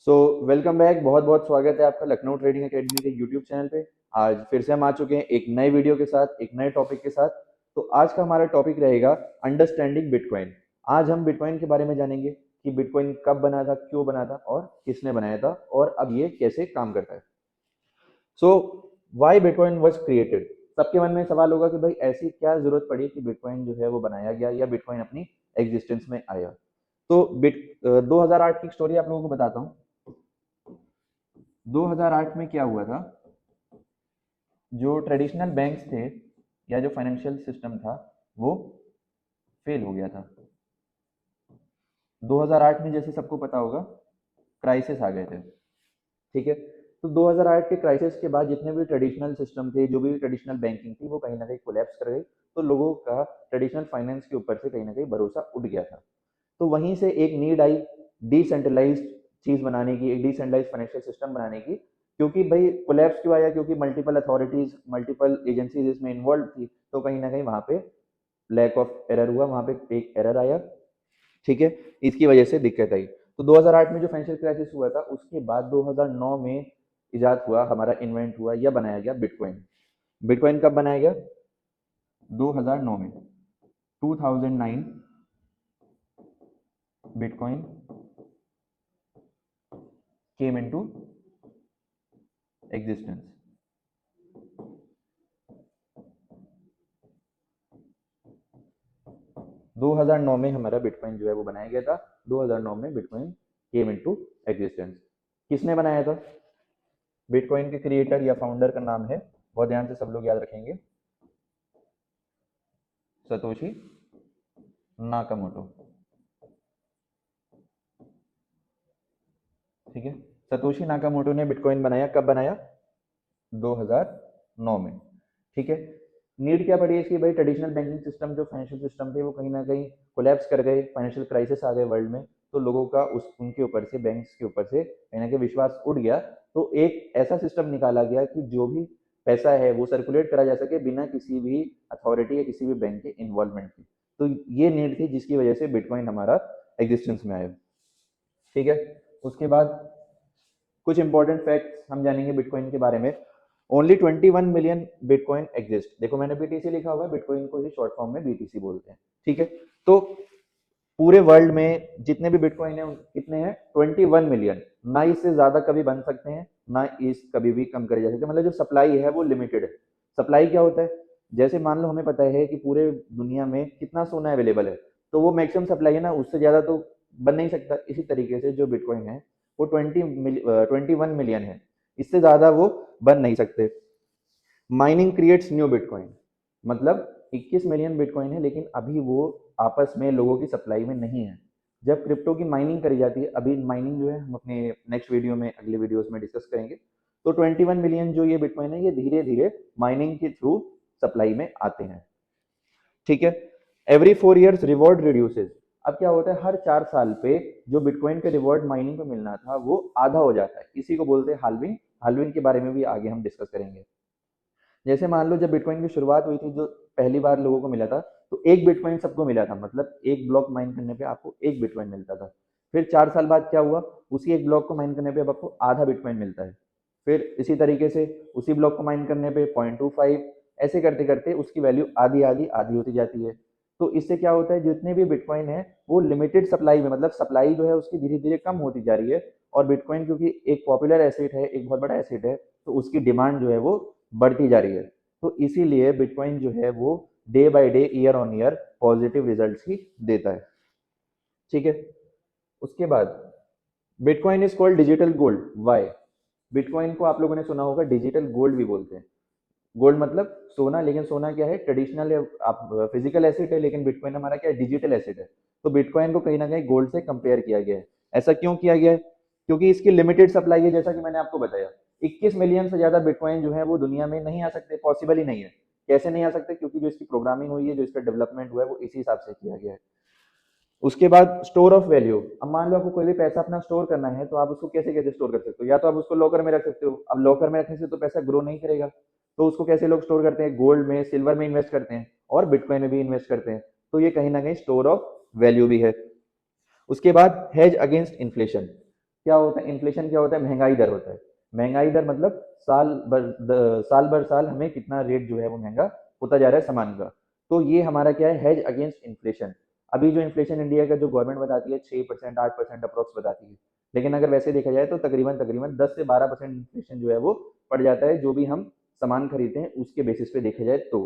Welcome back. बहुत बहुत स्वागत है आपका लखनऊ ट्रेडिंग एकेडमी के यूट्यूब चैनल पे। आज फिर से हम आ चुके हैं एक नए वीडियो के साथ, एक नए टॉपिक के साथ। तो आज का हमारा टॉपिक रहेगा अंडरस्टैंडिंग बिटकॉइन। आज हम बिटकॉइन के बारे में जानेंगे कि बिटकॉइन कब बना था, क्यों बना था और किसने बनाया था और अब ये कैसे काम करता है। सो वाई बिटकॉइन वॉज क्रिएटेड। सबके मन में सवाल होगा कि भाई ऐसी क्या जरूरत पड़ी कि बिटकॉइन जो है वो बनाया गया या बिटकॉइन अपनी एग्जिस्टेंस में आया। तो 2008 की स्टोरी आप लोगों को बताता हूँ। 2008 में क्या हुआ था, जो ट्रेडिशनल बैंक्स थे या जो फाइनेंशियल सिस्टम था वो फेल हो गया था। 2008 में जैसे सबको पता होगा क्राइसिस आ गए थे। ठीक है, तो 2008 के क्राइसिस के बाद जितने भी ट्रेडिशनल सिस्टम थे, जो भी ट्रेडिशनल बैंकिंग थी, वो कहीं ना कहीं कोलैप्स कर गई। तो लोगों का ट्रेडिशनल फाइनेंस के ऊपर से कहीं ना कहीं भरोसा उठ गया था। तो वहीं से एक नीड आई डिसेंट्रलाइज्ड चीज बनाने की, एक डिसेंट्रलाइज्ड फाइनेंशियल सिस्टम बनाने की। क्योंकि भाई कोलैप्स क्यों आया? क्योंकि मल्टीपल अथॉरिटीज, मल्टीपल एजेंसीज इसमें इन्वॉल्व थी। तो कहीं ना कहीं वहां पे लैक ऑफ एरर हुआ, वहां पे एक एरर आया। ठीक है, इसकी वजह से दिक्कत आई। तो 2008 में जो फाइनेंशियल क्राइसिस हुआ था, उसके बाद 2009 में इजाद हुआ, हमारा इन्वेंट हुआ या बनाया गया बिटकॉइन। बिटकॉइन कब बनाया गया? 2009 में। 2009 बिटकॉइन केम इनटू एग्जिस्टेंस। 2009 में हमारा बिटकॉइन जो है वो बनाया गया था। 2009 में बिटकॉइन केम इनटू एग्जिस्टेंस। किसने बनाया था? बिटकॉइन के क्रिएटर या फाउंडर का नाम है, बहुत ध्यान से सब लोग याद रखेंगे, सतोशी नाकामोटो। ठीक है, सतोशी नाकामोटो ने बिटकॉइन बनाया। कब बनाया? 2009 में। ठीक है, नीड क्या पड़ी इसकी? भाई ट्रेडिशनल बैंकिंग सिस्टम, जो फाइनेंशियल सिस्टम थे, वो कहीं ना कहीं कोलैप्स कर गए, फाइनेंशियल क्राइसिस आ गए वर्ल्ड में। तो लोगों का उनके ऊपर से, बैंक्स के ऊपर से कहीं ना कहीं विश्वास उठ गया। तो एक ऐसा सिस्टम निकाला गया कि जो भी पैसा है वो सर्कुलेट करा जा सके बिना किसी भी अथॉरिटी या किसी भी बैंक के इन्वॉल्वमेंट के। तो ये नीड थी जिसकी वजह से बिटकॉइन हमारा एग्जिस्टेंस में आया। ठीक है, उसके बाद कुछ इंपॉर्टेंट फैक्ट्स हम जानेंगे बिटकॉइन के बारे में। Only 21 million bitcoin exist. देखो मैंने बीटीसी लिखा हुआ है, बिटकॉइन को ही शॉर्ट फॉर्म में बीटीसी बोलते हैं। ठीक है, तो पूरे वर्ल्ड में जितने भी बिटकॉइन है कितने हैं? 21 मिलियन। ना इससे ज्यादा कभी बन सकते हैं, ना इस कभी भी कम करे जा सकते हैं। मतलब जो सप्लाई है वो लिमिटेड है। सप्लाई क्या होता है? जैसे मान लो हमें पता है कि पूरे दुनिया में कितना सोना अवेलेबल है, तो वो मैक्सिमम सप्लाई है ना, उससे ज्यादा तो बन नहीं सकता। इसी तरीके से जो बिटकॉइन है वो 21 मिलियन है, इससे ज्यादा वो बन नहीं सकते। Mining creates new bitcoin. मतलब 21 मिलियन बिटकॉइन है, लेकिन अभी वो आपस में लोगों की सप्लाई में नहीं है। जब क्रिप्टो की माइनिंग करी जाती है, अभी माइनिंग जो है हम अपने नेक्स्ट वीडियो में, अगले वीडियोस में डिस्कस करेंगे। तो 21 मिलियन जो ये बिटकॉइन है, ये धीरे धीरे माइनिंग के थ्रू सप्लाई में आते हैं। ठीक है, एवरी 4 ईयर्स रिवॉर्ड रिड्यूसेस। अब क्या होता है, हर 4 साल पे जो बिटकॉइन के रिवॉर्ड माइनिंग को मिलना था वो आधा हो जाता है। इसी को बोलते हैं हाल्विंग। हाल्विंग के बारे में भी आगे हम डिस्कस करेंगे। जैसे मान लो जब बिटकॉइन की शुरुआत हुई थी, जो पहली बार लोगों को मिला था, तो एक बिटकॉइन सबको मिला था। मतलब एक ब्लॉक माइन करने पे आपको एक बिटकॉइन मिलता था। फिर 4 साल बाद क्या हुआ, उसी एक ब्लॉक को माइन करने पे अब आपको आधा बिटकॉइन मिलता है। फिर इसी तरीके से उसी ब्लॉक को माइन करने पे 0.25, ऐसे करते करते उसकी वैल्यू आधी आधी आधी होती जाती है। तो इससे क्या होता है, जितने भी बिटकॉइन है वो लिमिटेड सप्लाई में, मतलब सप्लाई जो है उसकी धीरे धीरे कम होती जा रही है। और बिटकॉइन क्योंकि एक पॉपुलर एसेट है, एक बहुत बड़ा एसेट है, तो उसकी डिमांड जो है वो बढ़ती जा रही है। तो इसीलिए बिटकॉइन जो है वो day by day, year on year positive results ही देता है। ठीक है, उसके बाद bitcoin is called digital gold. Why? Bitcoin को आप लोगों ने सुना होगा डिजिटल गोल्ड भी बोलते हैं। गोल्ड मतलब सोना, लेकिन सोना क्या है, ट्रेडिशनल है, आप फिजिकल एसेट है, लेकिन बिटकॉइन हमारा क्या है, डिजिटल एसेट है। तो बिटकॉइन को कहीं ना कहीं गोल्ड से कंपेयर किया गया है। ऐसा क्यों किया गया है? क्योंकि इसकी लिमिटेड सप्लाई है, जैसा कि मैंने आपको बताया। 21 मिलियन से ज्यादा बिटकॉइन जो है वो दुनिया में नहीं आ सकते, पॉसिबल ही नहीं है। कैसे नहीं आ सकते? क्योंकि जो इसकी प्रोग्रामिंग हुई है, जो इसका डेवलपमेंट हुआ है, वो इसी हिसाब से किया गया है। उसके बाद स्टोर ऑफ वैल्यू। अब मान लो आपको कोई भी पैसा अपना स्टोर करना है, तो आप उसको कैसे कैसे स्टोर कर सकते हो? या तो आप उसको लॉकर में रख सकते हो। अब लॉकर में रखने से तो पैसा ग्रो नहीं करेगा। तो उसको कैसे लोग स्टोर करते हैं? गोल्ड में, सिल्वर में इन्वेस्ट करते हैं और बिटकॉइन में भी इन्वेस्ट करते हैं। तो ये कहीं ना कहीं स्टोर ऑफ वैल्यू भी है। उसके बाद हेज अगेंस्ट इन्फ्लेशन। क्या होता है इन्फ्लेशन, क्या होता है महंगाई दर होता है। महंगाई दर मतलब साल भर साल हमें कितना रेट जो है वो महंगा होता जा रहा है सामान का। तो ये हमारा क्या है, हेज अगेंस्ट इन्फ्लेशन। अभी जो इन्फ्लेशन इंडिया का जो गवर्नमेंट बताती है 6% 8% अप्रोक्स बताती है, लेकिन अगर वैसे देखा जाए तो तकरीबन तकरीबन 10 से 12% इन्फ्लेशन जो है वो पड़ जाता है, जो भी हम सामान खरीदते हैं उसके बेसिस पे देखा जाए तो।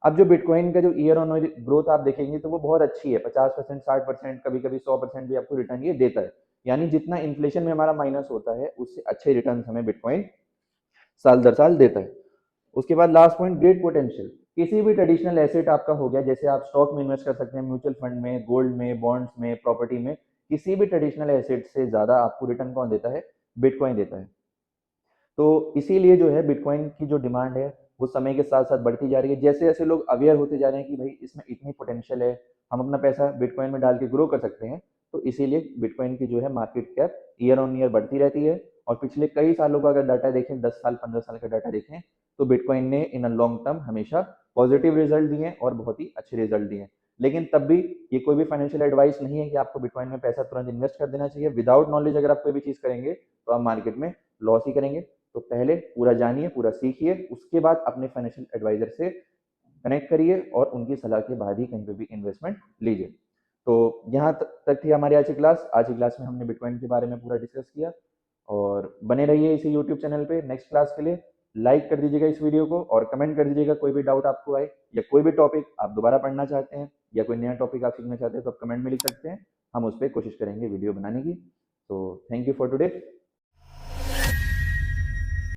अब जो बिटकॉइन का जो ईयर ऑन ईयर ग्रोथ आप देखेंगे तो वो बहुत अच्छी है, 50% 60%, कभी कभी 100% भी आपको रिटर्न ये देता है। यानी जितना इन्फ्लेशन में हमारा माइनस होता है उससे अच्छे रिटर्न हमें बिटकॉइन साल दर साल देता है। उसके बाद लास्ट पॉइंट, ग्रेट पोटेंशियल। किसी भी ट्रेडिशनल एसेट आपका हो गया, जैसे आप स्टॉक में इन्वेस्ट कर सकते हैं, म्यूचुअल फंड में, गोल्ड में, बॉन्ड्स में, प्रॉपर्टी में, किसी भी ट्रेडिशनल एसेट से ज्यादा आपको रिटर्न कौन देता है, बिटकॉइन देता है। तो इसीलिए जो है बिटकॉइन की जो डिमांड है वो समय के साथ साथ बढ़ती जा रही है। जैसे जैसे लोग अवेयर होते जा रहे हैं कि भाई इसमें इतनी पोटेंशियल है, हम अपना पैसा बिटकॉइन में डाल के ग्रो कर सकते हैं, तो इसीलिए बिटकॉइन की जो है market cap year on year बढ़ती रहती है। और पिछले कई सालों का अगर डाटा देखें, 10 साल 15 साल का डाटा देखें, तो बिटकॉइन ने इन अ लॉन्ग टर्म हमेशा पॉजिटिव रिजल्ट दिए और बहुत ही अच्छे रिजल्ट दिए। लेकिन तब भी ये कोई भी फाइनेंशियल एडवाइस नहीं है कि आपको बिटकॉइन में पैसा तुरंत इन्वेस्ट कर देना चाहिए। विदाउट नॉलेज अगर आप कोई भी चीज़ करेंगे तो आप मार्केट में लॉस ही करेंगे। तो पहले पूरा जानिए, पूरा सीखिए, उसके बाद अपने फाइनेंशियल एडवाइजर से कनेक्ट करिए और उनकी सलाह के बाद ही कहीं पे भी इन्वेस्टमेंट लीजिए। तो यहाँ तक थी हमारी आज की क्लास। आज की क्लास में हमने बिटकॉइन के बारे में पूरा डिस्कस किया। और बने रहिए इसी यूट्यूब चैनल पे नेक्स्ट क्लास के लिए। लाइक कर दीजिएगा इस वीडियो को और कमेंट कर दीजिएगा कोई भी डाउट आपको आए, या कोई भी टॉपिक आप दोबारा पढ़ना चाहते हैं, या कोई नया टॉपिक आप सीखना चाहते हैं तो आप कमेंट में लिख सकते हैं। हम उस पर कोशिश करेंगे वीडियो बनाने की। तो थैंक यू फॉर टुडे।